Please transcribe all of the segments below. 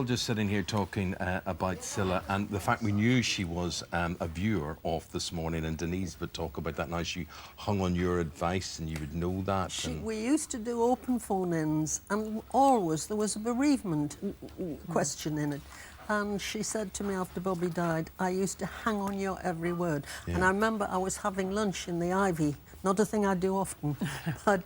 just sitting here talking about Cilla and the fact we knew she was a viewer off this morning, and Denise would talk about that now. She hung on your advice and you would know that. We used to do open phone-ins, and always there was a bereavement question in it. And she said to me after Bobby died, I used to hang on your every word. Yeah. And I remember I was having lunch in the Ivy, not a thing I do often, but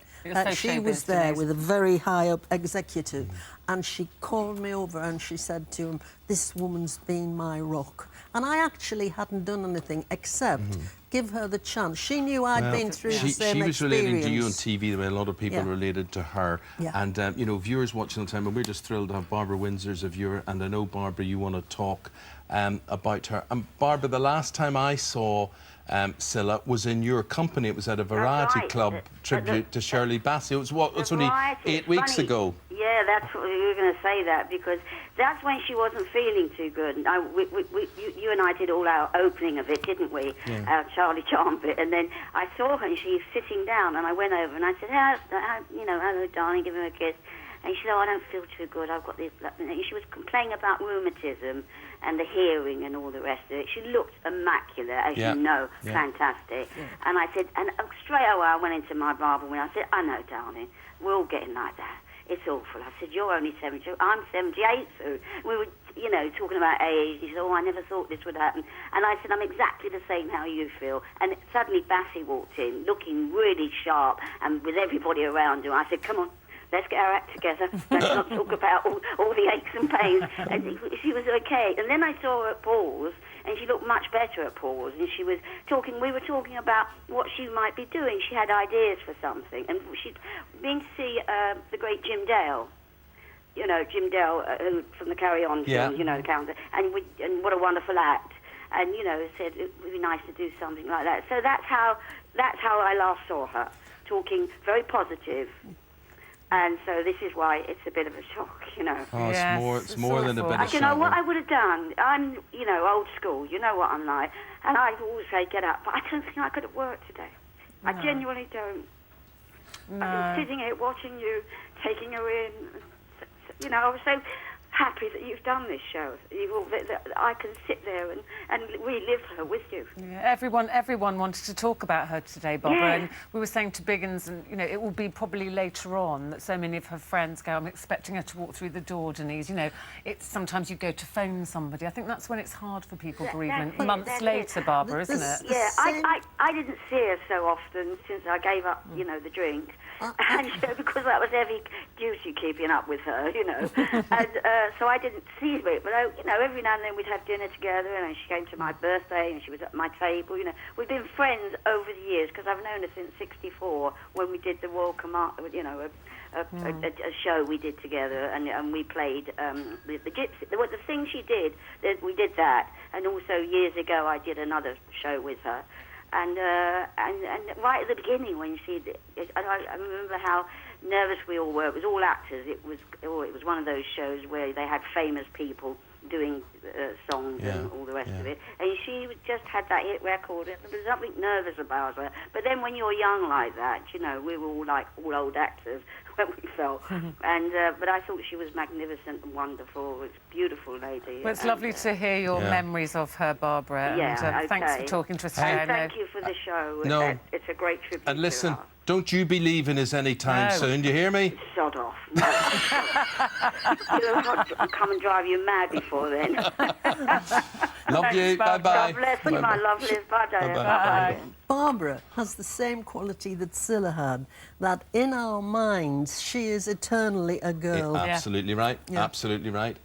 she was there with a very high-up executive, and she called me over and she said to him, this woman's been my rock. And I actually hadn't done anything except give her the chance. She knew I'd been through the same experience. She was relating to you on TV the way a lot of people related to her. Yeah. And, you know, viewers watching all the time, and we're just thrilled to have Barbara Windsor as a viewer, and I know, Barbara, you want to talk about her. And, Barbara, the last time I saw Cilla was in your company. It was at a Variety Club tribute to Shirley Bassey. It was, what, it's only 8 weeks ago. Yeah, that's what you were going to say that, because that's when she wasn't feeling too good. And you and I did all our opening of it, didn't we? Yeah. Our Charlie Charm bit. And then I saw her and she's sitting down, and I went over and I said, hello, darling, give her a kiss. And she said, oh, I don't feel too good. I've got this. And she was complaining about rheumatism and the hearing and all the rest of it. She looked immaculate, as you know, fantastic. Yeah. And I said, and straight away I went into my barber and I said, I know, darling, we're all getting like that. It's awful. I said, you're only 72. I'm 78, so we were, you know, talking about age. He said, oh, I never thought this would happen. And I said, I'm exactly the same how you feel. And suddenly Bassey walked in, looking really sharp and with everybody around her. I said, come on, let's get our act together. Let's not talk about all the aches and pains. And she was okay. And then I saw her at Paul's, and she looked much better at Paul's. And she was talking, we were talking about what she might be doing. She had ideas for something. And she'd been to see the great Jim Dale. You know, Jim Dale, who from the Carry On film, you know, the counter. And what a wonderful act. And, you know, said it would be nice to do something like that. So that's how I last saw her, talking very positive. And so this is why it's a bit of a shock, you know. Oh, it's more than a bit of a shock. You know what I would have done? I'm, you know, old school. You know what I'm like. And I always say, get up. But I don't think I could have worked today. No. I genuinely don't. No. I've been sitting here watching you, taking her in. You know, I was so happy that you've done this show. I can sit there and relive her with you. Yeah, everyone wanted to talk about her today, Barbara, and we were saying to Biggins, and you know, it will be probably later on that so many of her friends go, I'm expecting her to walk through the door, Denise. You know, it's sometimes you go to phone somebody. I think that's when it's hard for people bereavement. Months later, Barbara, isn't it? Yeah, I didn't see her so often since I gave up, you know, the drink. And you know, because that was heavy duty keeping up with her, you know. And so I didn't see it, but you know, every now and then we'd have dinner together, and she came to my birthday, and she was at my table. You know, we've been friends over the years because I've known her since '64 when we did the Royal Command, you know, a show we did together, and we played the Gypsy. The thing she did, we did that, and also years ago I did another show with her. And right at the beginning, when she, I remember how nervous we all were. It was all actors. It was one of those shows where they had famous people doing songs and all the rest of it. And she just had that hit record. And there was something nervous about her. But then when you're young like that, you know, we were all like all old actors when we felt. And but I thought she was magnificent and wonderful. It was a beautiful lady. Well, it's lovely to hear your memories of her, Barbara. And thanks for talking to us today. Thank you for the show. It's a great tribute. And listen, don't you be leaving us anytime soon, do you hear me? Sod off. No. I'll come and drive you mad before then. Love you. Bye-bye. God bless you, my lovelies. Bye-bye. Barbara has the same quality that Cilla had, that in our minds she is eternally a girl. Absolutely right. Absolutely right.